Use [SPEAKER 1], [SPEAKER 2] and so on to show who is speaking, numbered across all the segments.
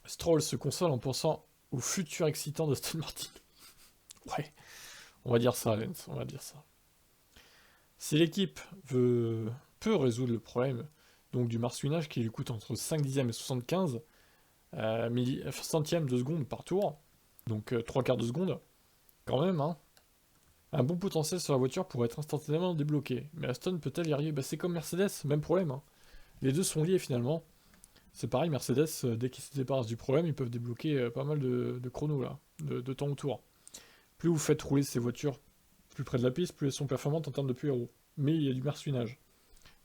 [SPEAKER 1] Stroll se console en pensant au futur excitant d'Aston Martin. Ouais, on va dire ça, Lens, on va dire ça. Si l'équipe peut résoudre le problème donc du marsouinage qui lui coûte entre 5 dixièmes et 75 centièmes de seconde par tour, donc 3 quarts de seconde, quand même, hein. Un bon potentiel sur la voiture pourrait être instantanément débloqué. Mais Aston peut-elle y arriver? Bah, c'est comme Mercedes, même problème, hein. Les deux sont liés finalement. C'est pareil, Mercedes, dès qu'ils se débarrassent du problème, ils peuvent débloquer pas mal de chrono là, de temps autour. Plus vous faites rouler ces voitures plus près de la piste, plus elles sont performantes en termes de PRO. Mais il y a du marsouinage.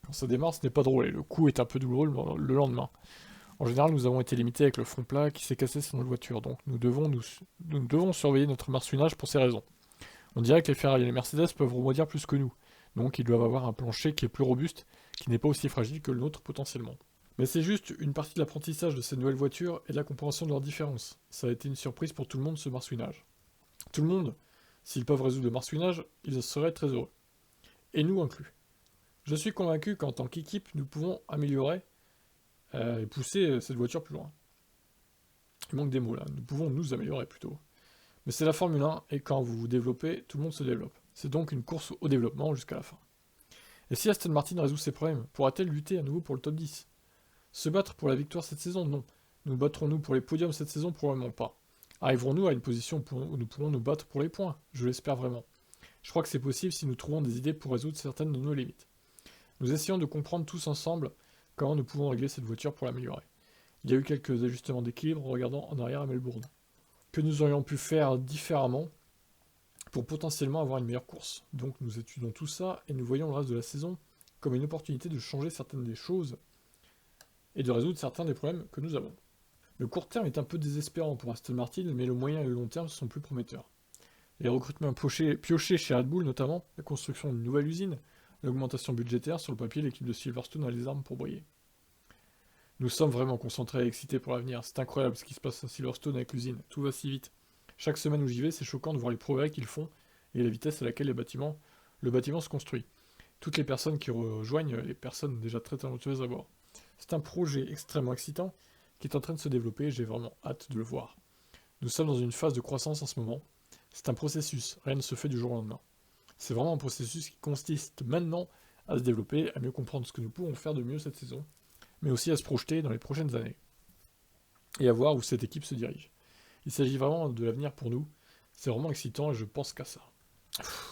[SPEAKER 1] Quand ça démarre, ce n'est pas drôle et le coup est un peu douloureux le lendemain. En général, nous avons été limités avec le front plat qui s'est cassé sur notre voiture, donc nous devons surveiller notre marsouinage pour ces raisons. On dirait que les Ferrari et les Mercedes peuvent rebondir plus que nous, donc ils doivent avoir un plancher qui est plus robuste, qui n'est pas aussi fragile que le nôtre potentiellement. Mais c'est juste une partie de l'apprentissage de ces nouvelles voitures et de la compréhension de leurs différences. Ça a été une surprise pour tout le monde ce marsouinage. Tout le monde, s'ils peuvent résoudre le marsouinage, ils seraient très heureux. Et nous inclus. Je suis convaincu qu'en tant qu'équipe, nous pouvons améliorer et pousser cette voiture plus loin. Il manque des mots là, nous pouvons nous améliorer plutôt. Mais c'est la Formule 1, et quand vous vous développez, tout le monde se développe. C'est donc une course au développement jusqu'à la fin. Et si Aston Martin résout ses problèmes, pourra-t-elle lutter à nouveau pour le top 10? Se battre pour la victoire cette saison? Non. Nous battrons-nous pour les podiums cette saison? Probablement pas. Arriverons-nous à une position où nous pourrons nous battre pour les points? Je l'espère vraiment. Je crois que c'est possible si nous trouvons des idées pour résoudre certaines de nos limites. Nous essayons de comprendre tous ensemble comment nous pouvons régler cette voiture pour l'améliorer. Il y a eu quelques ajustements d'équilibre en regardant en arrière à Melbourne. Que nous aurions pu faire différemment pour potentiellement avoir une meilleure course. Donc nous étudions tout ça et nous voyons le reste de la saison comme une opportunité de changer certaines des choses et de résoudre certains des problèmes que nous avons. Le court terme est un peu désespérant pour Aston Martin, mais le moyen et le long terme sont plus prometteurs. Les recrutements piochés chez Red Bull notamment, la construction d'une nouvelle usine, l'augmentation budgétaire, sur le papier, l'équipe de Silverstone a les armes pour briller. Nous sommes vraiment concentrés et excités pour l'avenir. C'est incroyable ce qui se passe à Silverstone avec l'usine. Tout va si vite. Chaque semaine où j'y vais, c'est choquant de voir les progrès qu'ils font et la vitesse à laquelle le bâtiment se construit. Toutes les personnes qui rejoignent les personnes déjà très talentueuses à bord. C'est un projet extrêmement excitant qui est en train de se développer et j'ai vraiment hâte de le voir. Nous sommes dans une phase de croissance en ce moment. C'est un processus, rien ne se fait du jour au lendemain. C'est vraiment un processus qui consiste maintenant à se développer, à mieux comprendre ce que nous pouvons faire de mieux cette saison, mais aussi à se projeter dans les prochaines années, et à voir où cette équipe se dirige. Il s'agit vraiment de l'avenir pour nous, c'est vraiment excitant et je pense qu'à ça.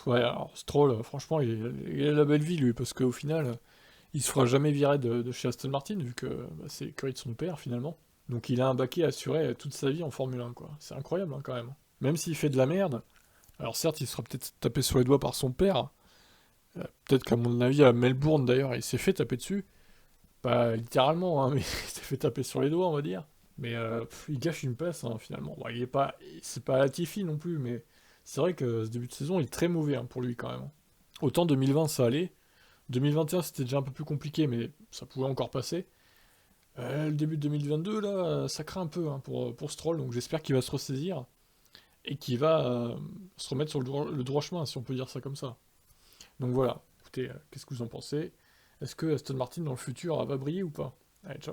[SPEAKER 1] Ouais, alors Stroll, franchement, il a la belle vie lui, parce qu'au final, il se fera jamais virer de chez Aston Martin, vu que c'est l'écurie de son père finalement. Donc il a un baquet assuré toute sa vie en Formule 1, quoi. C'est incroyable hein, quand même. Même s'il fait de la merde, alors certes, il sera peut-être tapé sur les doigts par son père, peut-être qu'à mon avis, à Melbourne d'ailleurs, il s'est fait taper dessus. Pas littéralement, hein, mais il s'est fait taper sur les doigts, on va dire. Mais il gâche une place, hein, finalement. Bon, c'est pas Latifi non plus, mais c'est vrai que ce début de saison, il est très mauvais hein, pour lui quand même. Autant 2020, ça allait. 2021, c'était déjà un peu plus compliqué, mais ça pouvait encore passer. Le début de 2022, là, ça craint un peu hein, pour Stroll, donc j'espère qu'il va se ressaisir et qu'il va se remettre sur le droit chemin, si on peut dire ça comme ça. Donc voilà, écoutez, qu'est-ce que vous en pensez? Est-ce que Aston Martin dans le futur va briller ou pas? Allez, ciao.